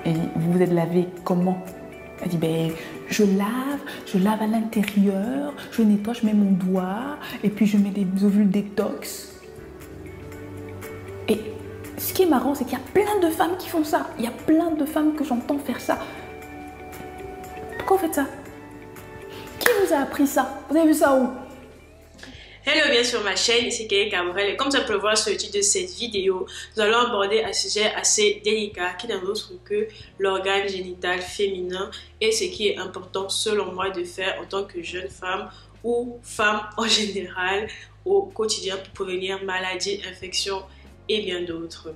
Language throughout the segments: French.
Et vous vous êtes lavé comment? Elle dit, ben, je lave à l'intérieur, je nettoie, je mets mon doigt, et puis je mets des ovules détox. Et ce qui est marrant, c'est qu'il y a plein de femmes qui font ça. Il y a plein de femmes que j'entends faire ça. Pourquoi vous faites ça? Qui vous a appris ça? Vous avez vu ça où? Hello, bien sur ma chaîne, ici Kay Cabrel et comme tu peux le voir sur le titre de cette vidéo, nous allons aborder un sujet assez délicat qui n'est autre que l'organe génital féminin et ce qui est important selon moi de faire en tant que jeune femme ou femme en général au quotidien pour prévenir maladies, infections et bien d'autres.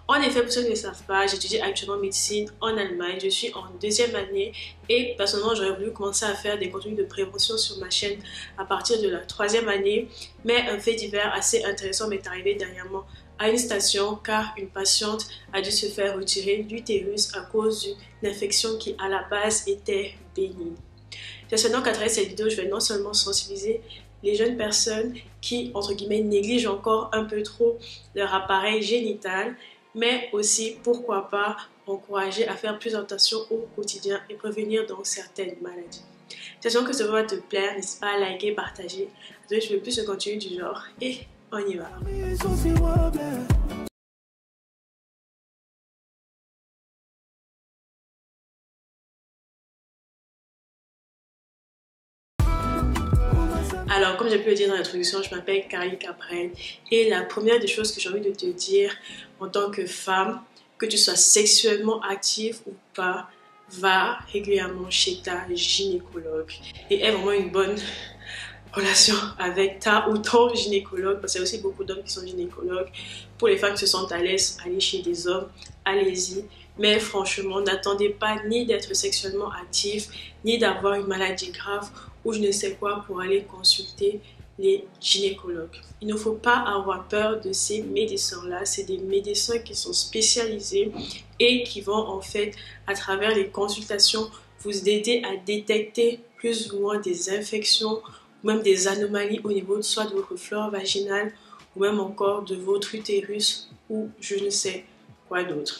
En effet, pour ceux qui ne le savent pas, j'étudie actuellement médecine en Allemagne. Je suis en deuxième année et personnellement, j'aurais voulu commencer à faire des contenus de prévention sur ma chaîne à partir de la troisième année. Mais un fait divers assez intéressant m'est arrivé dernièrement à une station car une patiente a dû se faire retirer l'utérus à cause d'une infection qui à la base était bénigne. J'espère donc qu'à travers cette vidéo, je vais non seulement sensibiliser les jeunes personnes qui, entre guillemets, négligent encore un peu trop leur appareil génital, mais aussi, pourquoi pas, encourager à faire plus attention au quotidien et prévenir donc certaines maladies. J'espère que ça va te plaire, n'hésite pas à liker, partager. Je veux plus de contenu du genre et on y va. Alors, comme j'ai pu le dire dans l'introduction, je m'appelle Kay Cabrel et la première des choses que j'ai envie de te dire en tant que femme, que tu sois sexuellement active ou pas, va régulièrement chez ta gynécologue et aie vraiment une bonne relation avec ta ou ton gynécologue parce qu'il y a aussi beaucoup d'hommes qui sont gynécologues. Pour les femmes qui se sentent à l'aise, allez chez des hommes, allez-y. Mais franchement, n'attendez pas ni d'être sexuellement actif, ni d'avoir une maladie grave ou je ne sais quoi pour aller consulter les gynécologues. Il ne faut pas avoir peur de ces médecins-là. C'est des médecins qui sont spécialisés et qui vont en fait, à travers les consultations, vous aider à détecter plus ou moins des infections ou même des anomalies au niveau soit de votre flore vaginale ou même encore de votre utérus ou je ne sais quoi d'autre.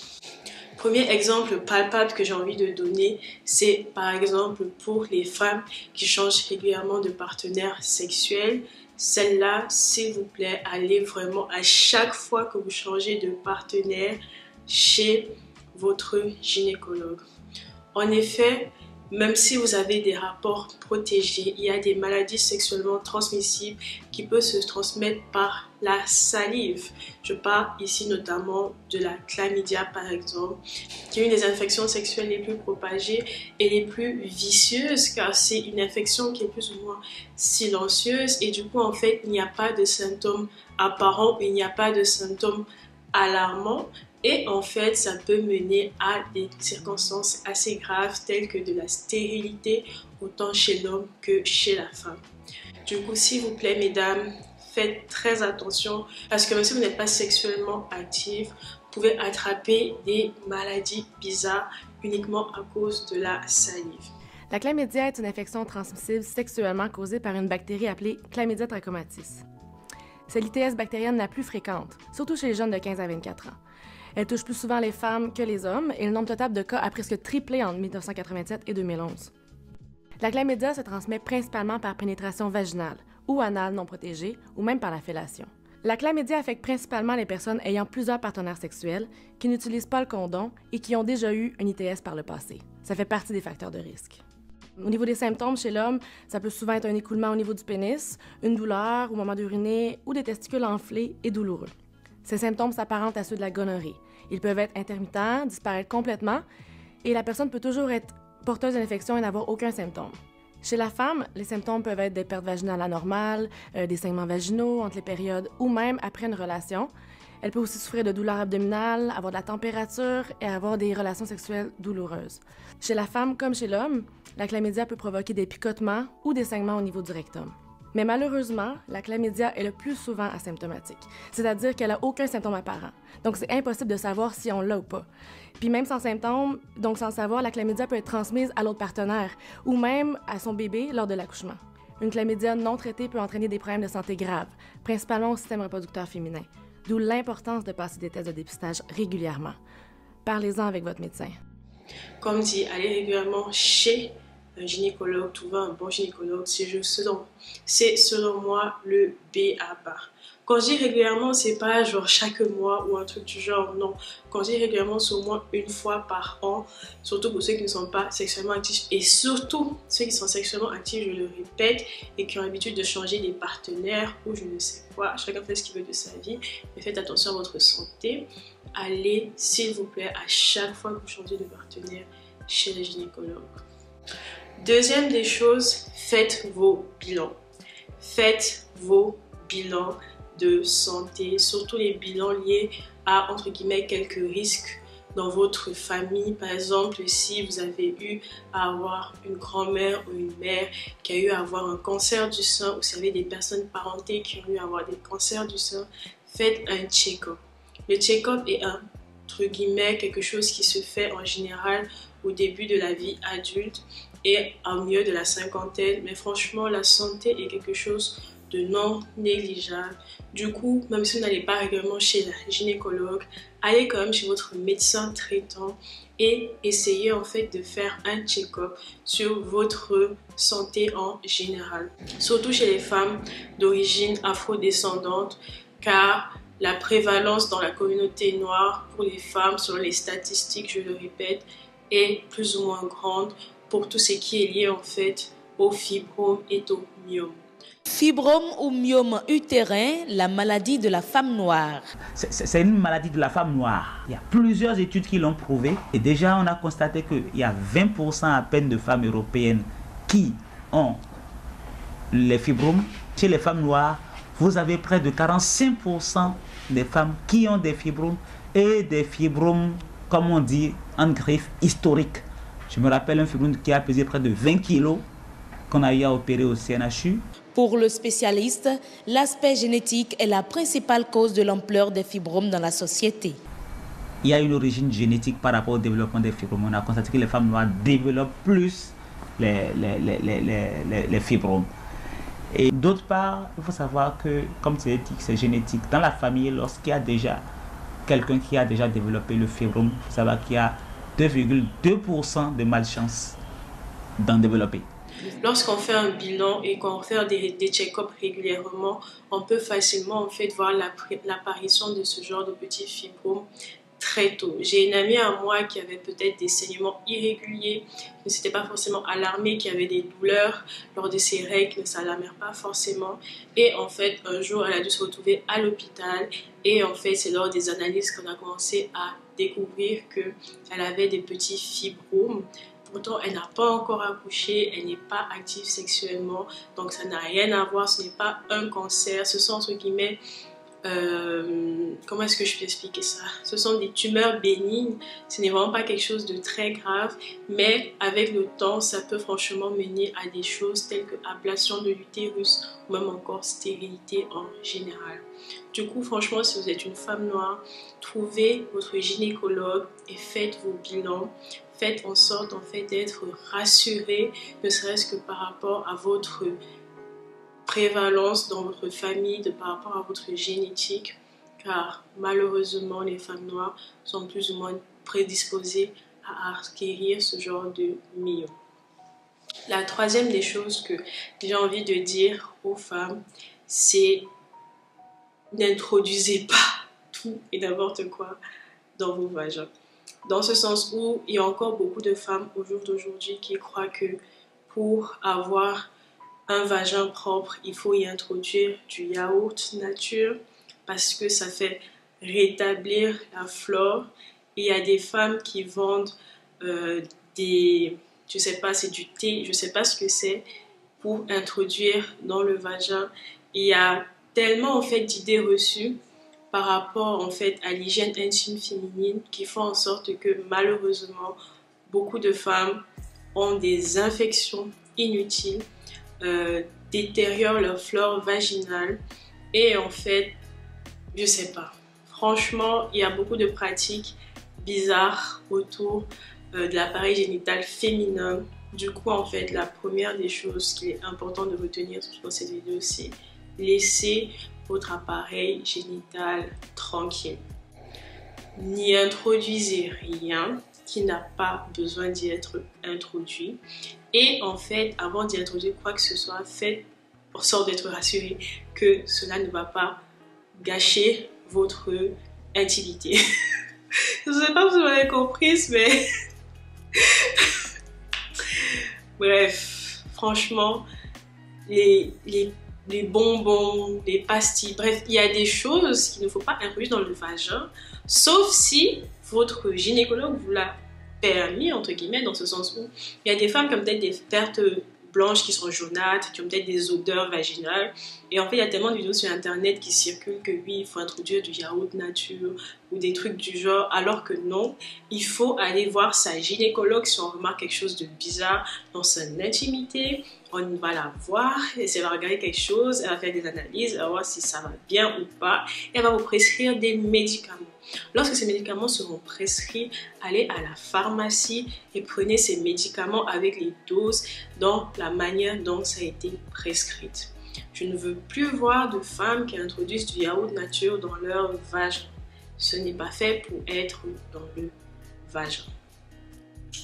Premier exemple palpable que j'ai envie de donner, c'est par exemple pour les femmes qui changent régulièrement de partenaire sexuel. Celle-là, s'il vous plaît, allez vraiment à chaque fois que vous changez de partenaire chez votre gynécologue. En effet, même si vous avez des rapports protégés, il y a des maladies sexuellement transmissibles qui peuvent se transmettre par la salive. Je parle ici notamment de la chlamydia par exemple, qui est une des infections sexuelles les plus propagées et les plus vicieuses car c'est une infection qui est plus ou moins silencieuse et du coup en fait il n'y a pas de symptômes apparents, il n'y a pas de symptômes alarmants. Et en fait, ça peut mener à des circonstances assez graves telles que de la stérilité, autant chez l'homme que chez la femme. Du coup, s'il vous plaît, mesdames, faites très attention parce que même si vous n'êtes pas sexuellement active, vous pouvez attraper des maladies bizarres uniquement à cause de la salive. La chlamydia est une infection transmissible sexuellement causée par une bactérie appelée Chlamydia trachomatis. C'est l'ITS bactérienne la plus fréquente, surtout chez les jeunes de 15 à 24 ans. Elle touche plus souvent les femmes que les hommes et le nombre total de cas a presque triplé entre 1987 et 2011. La chlamydia se transmet principalement par pénétration vaginale ou anale non protégée ou même par la fellation. La chlamydia affecte principalement les personnes ayant plusieurs partenaires sexuels qui n'utilisent pas le condom et qui ont déjà eu un ITS par le passé. Ça fait partie des facteurs de risque. Au niveau des symptômes chez l'homme, ça peut souvent être un écoulement au niveau du pénis, une douleur au moment d'uriner ou des testicules enflés et douloureux. Ces symptômes s'apparentent à ceux de la gonorrhée. Ils peuvent être intermittents, disparaître complètement, et la personne peut toujours être porteuse de l'infection et n'avoir aucun symptôme. Chez la femme, les symptômes peuvent être des pertes vaginales anormales, des saignements vaginaux entre les périodes ou même après une relation. Elle peut aussi souffrir de douleurs abdominales, avoir de la température et avoir des relations sexuelles douloureuses. Chez la femme comme chez l'homme, la chlamydia peut provoquer des picotements ou des saignements au niveau du rectum. Mais malheureusement, la chlamydia est le plus souvent asymptomatique, c'est-à-dire qu'elle n'a aucun symptôme apparent. Donc, c'est impossible de savoir si on l'a ou pas. Puis même sans symptômes, donc sans savoir, la chlamydia peut être transmise à l'autre partenaire ou même à son bébé lors de l'accouchement. Une chlamydia non traitée peut entraîner des problèmes de santé graves, principalement au système reproducteur féminin, d'où l'importance de passer des tests de dépistage régulièrement. Parlez-en avec votre médecin. Comme dit, aller régulièrement chez un gynécologue, trouver un bon gynécologue, c'est selon moi le B.A.-ba. Quand je dis régulièrement, c'est pas genre chaque mois ou un truc du genre, non. Quand je dis régulièrement, c'est au moins une fois par an, surtout pour ceux qui ne sont pas sexuellement actifs et surtout ceux qui sont sexuellement actifs, je le répète, et qui ont l'habitude de changer des partenaires ou je ne sais quoi, chacun fait ce qu'il veut de sa vie, mais faites attention à votre santé. Allez, s'il vous plaît, à chaque fois que vous changez de partenaire chez le gynécologue. Deuxième des choses, faites vos bilans. Faites vos bilans de santé, surtout les bilans liés à, entre guillemets, quelques risques dans votre famille. Par exemple, si vous avez eu à avoir une grand-mère ou une mère qui a eu à avoir un cancer du sein, ou si vous avez des personnes parentées qui ont eu à avoir des cancers du sein, faites un check-up. Le check-up est entre guillemets quelque chose qui se fait en général au début de la vie adulte et au milieu de la cinquantaine, mais franchement la santé est quelque chose de non négligeable. Du coup, même si vous n'allez pas régulièrement chez la gynécologue, allez quand même chez votre médecin traitant et essayez en fait de faire un check-up sur votre santé en général. Surtout chez les femmes d'origine afrodescendante, car la prévalence dans la communauté noire pour les femmes, selon les statistiques, je le répète, est plus ou moins grande pour tout ce qui est lié en fait au fibrome et au myome. Fibrome ou myome utérin, la maladie de la femme noire. C'est une maladie de la femme noire. Il y a plusieurs études qui l'ont prouvé. Et déjà, on a constaté qu'il y a 20% à peine de femmes européennes qui ont les fibromes. Chez les femmes noires, vous avez près de 45% des femmes qui ont des fibromes et des fibromes, comme on dit, en griffe, historiques. Je me rappelle un fibrome qui a pesé près de 20 kilos qu'on a eu à opérer au CNHU. Pour le spécialiste, l'aspect génétique est la principale cause de l'ampleur des fibromes dans la société. Il y a une origine génétique par rapport au développement des fibromes. On a constaté que les femmes noires développent plus les fibromes. Et d'autre part, il faut savoir que, comme c'est dit, c'est génétique. Dans la famille, lorsqu'il y a déjà quelqu'un qui a déjà développé le fibrome, il faut savoir qu'il y a 2,2% de malchance d'en développer. Lorsqu'on fait un bilan et qu'on fait des check-ups régulièrement, on peut facilement en fait voir l'apparition de ce genre de petits fibromes très tôt. J'ai une amie à moi qui avait peut-être des saignements irréguliers, ne s'était pas forcément alarmée, qui avait des douleurs lors de ses règles, ne s'alarmait pas forcément. Et en fait, un jour, elle a dû se retrouver à l'hôpital. Et en fait, c'est lors des analyses qu'on a commencé à découvrir qu'elle avait des petits fibromes. Pourtant, elle n'a pas encore accouché, elle n'est pas active sexuellement, donc ça n'a rien à voir, ce n'est pas un cancer, ce sont entre guillemets, comment est-ce que je peux expliquer ça? Ce sont des tumeurs bénignes, ce n'est vraiment pas quelque chose de très grave, mais avec le temps, ça peut franchement mener à des choses telles que ablation de l'utérus ou même encore stérilité en général. Du coup, franchement, si vous êtes une femme noire, trouvez votre gynécologue et faites vos bilans. Faites en sorte en fait d'être rassuré, ne serait-ce que par rapport à votre prévalence dans votre famille, par rapport à votre génétique, car malheureusement les femmes noires sont plus ou moins prédisposées à acquérir ce genre de myome. La troisième des choses que j'ai envie de dire aux femmes, c'est n'introduisez pas tout et n'importe quoi dans vos vagins. Dans ce sens où il y a encore beaucoup de femmes au jour d'aujourd'hui qui croient que pour avoir un vagin propre, il faut y introduire du yaourt nature parce que ça fait rétablir la flore. Et il y a des femmes qui vendent je sais pas, c'est du thé, je sais pas ce que c'est, pour introduire dans le vagin. Il y a tellement en fait d'idées reçues par rapport en fait à l'hygiène intime féminine qui font en sorte que malheureusement beaucoup de femmes ont des infections inutiles, détériorent leur flore vaginale et en fait je sais pas, franchement il y a beaucoup de pratiques bizarres autour de l'appareil génital féminin. Du coup en fait la première des choses qu'il est important de retenir dans cette vidéo, c'est laisser votre appareil génital tranquille. N'y introduisez rien, qui n'a pas besoin d'y être introduit. Et en fait, avant d'y introduire quoi que ce soit, faites en sorte d'être rassuré que cela ne va pas gâcher votre intimité. Je ne sais pas si vous avez compris, mais bref, franchement, les bonbons, les pastilles, bref, il y a des choses qu'il ne faut pas introduire dans le vagin, sauf si votre gynécologue vous l'a permis, entre guillemets, dans ce sens où il y a des femmes qui ont peut-être des pertes blanches qui sont jaunâtres, qui ont peut-être des odeurs vaginales. Et en fait, il y a tellement de vidéos sur Internet qui circulent que oui, il faut introduire du yaourt nature ou des trucs du genre, alors que non, il faut aller voir sa gynécologue si on remarque quelque chose de bizarre dans son intimité. On va la voir, et elle va regarder quelque chose, elle va faire des analyses, elle va voir si ça va bien ou pas, et elle va vous prescrire des médicaments. Lorsque ces médicaments seront prescrits, allez à la pharmacie et prenez ces médicaments avec les doses dans la manière dont ça a été prescrit. Je ne veux plus voir de femmes qui introduisent du yaourt nature dans leur vagin. Ce n'est pas fait pour être dans le vagin.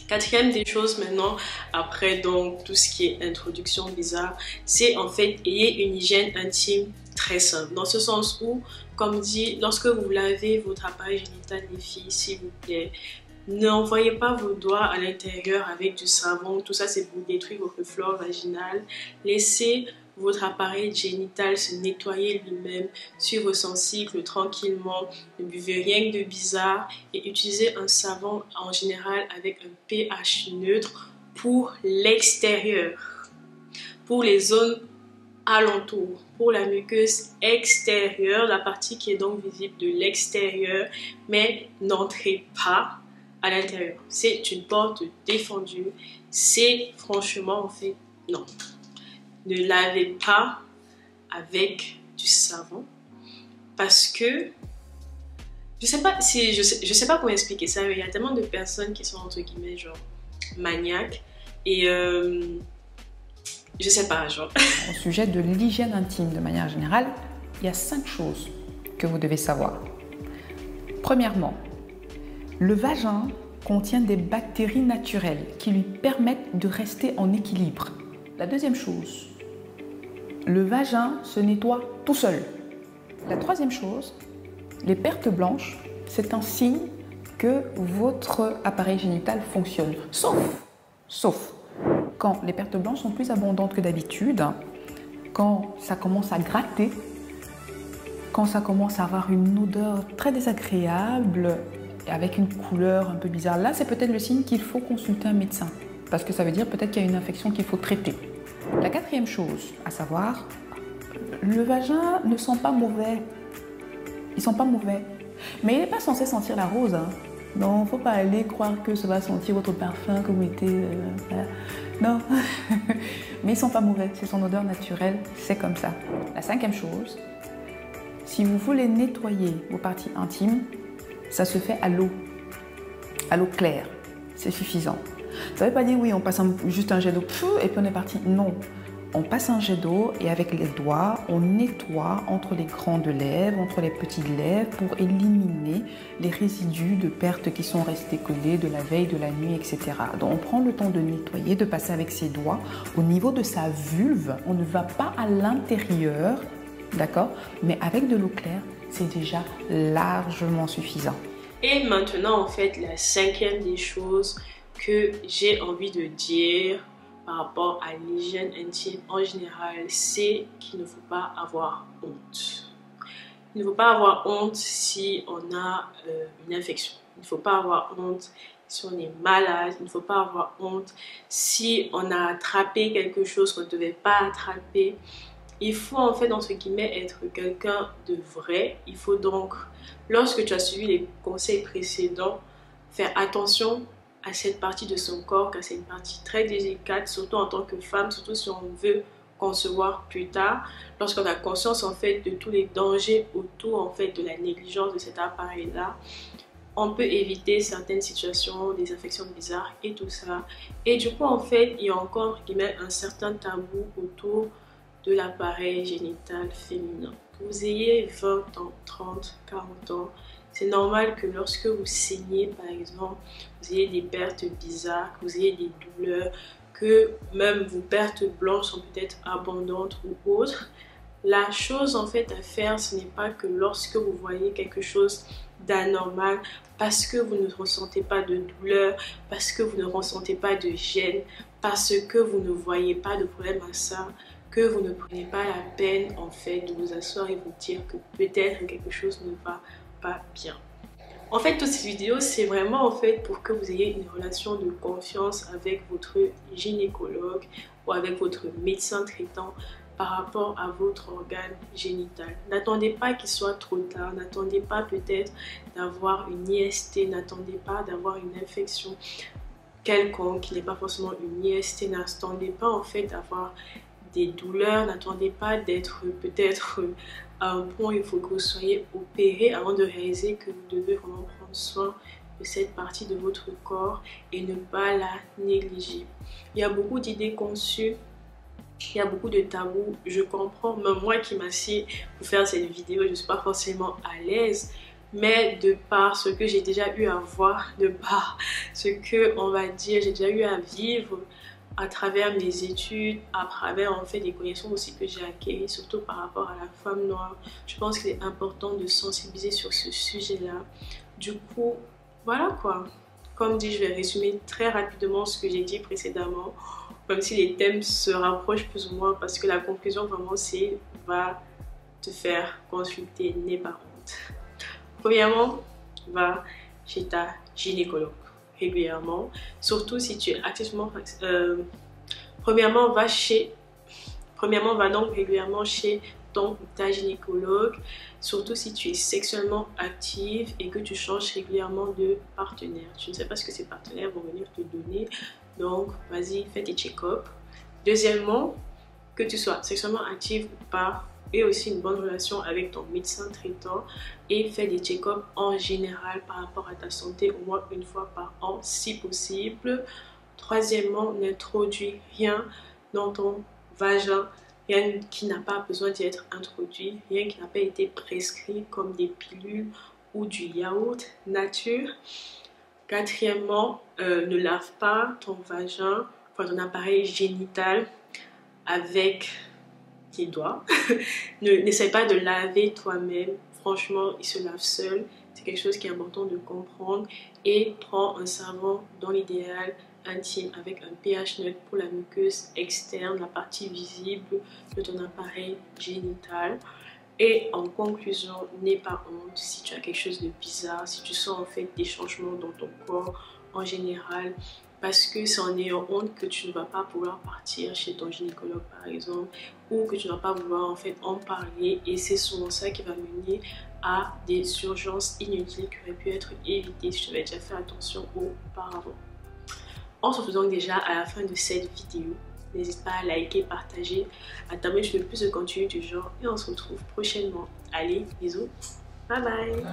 Quatrième des choses maintenant, après donc tout ce qui est introduction bizarre, c'est en fait ayez une hygiène intime très simple. Dans ce sens où, comme dit, lorsque vous lavez votre appareil génital, les filles, s'il vous plaît, n'envoyez pas vos doigts à l'intérieur avec du savon. Tout ça, c'est pour détruire votre flore vaginale. Laissez votre appareil génital se nettoyer lui-même, suivre son cycle tranquillement, ne buvez rien de bizarre et utilisez un savon en général avec un pH neutre pour l'extérieur, pour les zones alentours, pour la muqueuse extérieure, la partie qui est donc visible de l'extérieur, mais n'entrez pas à l'intérieur. C'est une porte défendue, c'est franchement en fait non. Ne lavez pas avec du savon parce que je sais pas comment expliquer ça, mais il y a tellement de personnes qui sont entre guillemets genre maniaques et je sais pas genre. Au sujet de l'hygiène intime de manière générale, il y a 5 choses que vous devez savoir. Premièrement, le vagin contient des bactéries naturelles qui lui permettent de rester en équilibre. La deuxième chose, le vagin se nettoie tout seul. La troisième chose, les pertes blanches, c'est un signe que votre appareil génital fonctionne. Sauf quand les pertes blanches sont plus abondantes que d'habitude, quand ça commence à gratter, quand ça commence à avoir une odeur très désagréable, avec une couleur un peu bizarre. Là, c'est peut-être le signe qu'il faut consulter un médecin, parce que ça veut dire peut-être qu'il y a une infection qu'il faut traiter. La quatrième chose à savoir, le vagin ne sent pas mauvais. Il sent pas mauvais. Mais il n'est pas censé sentir la rose. Hein. Non, il ne faut pas aller croire que ça va sentir votre parfum, que vous mettez... Non. Mais il ne sent pas mauvais. C'est son odeur naturelle. C'est comme ça. La cinquième chose, si vous voulez nettoyer vos parties intimes, ça se fait à l'eau claire. C'est suffisant. Ça ne veut pas dire, oui, on passe juste un jet d'eau et puis on est parti. Non, on passe un jet d'eau et avec les doigts, on nettoie entre les grandes lèvres, entre les petites lèvres pour éliminer les résidus de pertes qui sont restés collés de la veille, de la nuit, etc. Donc on prend le temps de nettoyer, de passer avec ses doigts au niveau de sa vulve. On ne va pas à l'intérieur, d'accord? Mais avec de l'eau claire, c'est déjà largement suffisant. Et maintenant, en fait, la cinquième des choses que j'ai envie de dire par rapport à l'hygiène intime en général, c'est qu'il ne faut pas avoir honte. Il ne faut pas avoir honte si on a une infection. Il ne faut pas avoir honte si on est malade. Il ne faut pas avoir honte si on a attrapé quelque chose qu'on ne devait pas attraper. Il faut en fait, entre guillemets, être quelqu'un de vrai. Il faut donc, lorsque tu as suivi les conseils précédents, faire attention à cette partie de son corps, car c'est une partie très délicate, surtout en tant que femme, surtout si on veut concevoir plus tard. Lorsqu'on a conscience en fait de tous les dangers autour en fait de la négligence de cet appareil-là, on peut éviter certaines situations, des infections bizarres et tout ça. Et du coup, en fait, il y a encore un certain tabou autour de l'appareil génital féminin. Que vous ayez 20 ans, 30, 40 ans, C'est normal que lorsque vous saignez, par exemple, vous ayez des pertes bizarres, que vous ayez des douleurs, que même vos pertes blanches sont peut-être abondantes ou autres. La chose en fait à faire, ce n'est pas que lorsque vous voyez quelque chose d'anormal, parce que vous ne ressentez pas de douleur, parce que vous ne ressentez pas de gêne, parce que vous ne voyez pas de problème à ça, que vous ne prenez pas la peine en fait de vous asseoir et vous dire que peut-être quelque chose ne va pas bien. En fait, toutes ces vidéos, c'est vraiment en fait pour que vous ayez une relation de confiance avec votre gynécologue ou avec votre médecin traitant par rapport à votre organe génital. N'attendez pas qu'il soit trop tard, n'attendez pas peut-être d'avoir une IST, n'attendez pas d'avoir une infection quelconque qui n'est pas forcément une IST, n'attendez pas en fait d'avoir des douleurs, n'attendez pas d'être peut-être à un point où il faut que vous soyez opéré avant de réaliser que vous devez vraiment prendre soin de cette partie de votre corps et ne pas la négliger. Il y a beaucoup d'idées conçues, il y a beaucoup de tabous, je comprends, même moi qui m'assieds pour faire cette vidéo, je ne suis pas forcément à l'aise, mais de par ce que j'ai déjà eu à voir, de par ce que on va dire, j'ai déjà eu à vivre à travers mes études, à travers en fait des connaissances aussi que j'ai acquises, surtout par rapport à la femme noire. Je pense qu'il est important de sensibiliser sur ce sujet-là. Du coup, voilà quoi. Comme dit, je vais résumer très rapidement ce que j'ai dit précédemment, même si les thèmes se rapprochent plus ou moins, parce que la conclusion vraiment c'est va te faire consulter, n'aie pas honte. Premièrement, va chez ta gynécologue régulièrement, surtout si tu es activement premièrement va donc régulièrement chez ta gynécologue, surtout si tu es sexuellement active et que tu changes régulièrement de partenaire. Tu ne sais pas ce que ces partenaires vont venir te donner, donc vas-y, fais tes check-up. Deuxièmement, que tu sois sexuellement active ou pas, et aussi une bonne relation avec ton médecin traitant et fais des check-ups en général par rapport à ta santé au moins une fois par an si possible. Troisièmement, n'introduis rien dans ton vagin, rien qui n'a pas besoin d'y être introduit, rien qui n'a pas été prescrit comme des pilules ou du yaourt nature. Quatrièmement, ne lave pas ton vagin, enfin ton appareil génital avec tes doigts. N'essaie pas de laver toi-même, franchement il se lave seul, c'est quelque chose qui est important de comprendre. Et prends un savon dans l'idéal intime avec un pH neutre pour la muqueuse externe, la partie visible de ton appareil génital. Et en conclusion, n'aie pas honte si tu as quelque chose de bizarre, si tu sens en fait des changements dans ton corps en général, parce que c'est en ayant honte que tu ne vas pas pouvoir partir chez ton gynécologue par exemple, ou que tu ne vas pas vouloir en fait en parler, et c'est souvent ça qui va mener à des urgences inutiles qui auraient pu être évitées si tu avais déjà fait attention auparavant. On se retrouve donc déjà à la fin de cette vidéo. N'hésite pas à liker, partager, à t'abonner sur le plus de contenu du genre et on se retrouve prochainement. Allez, bisous, bye bye.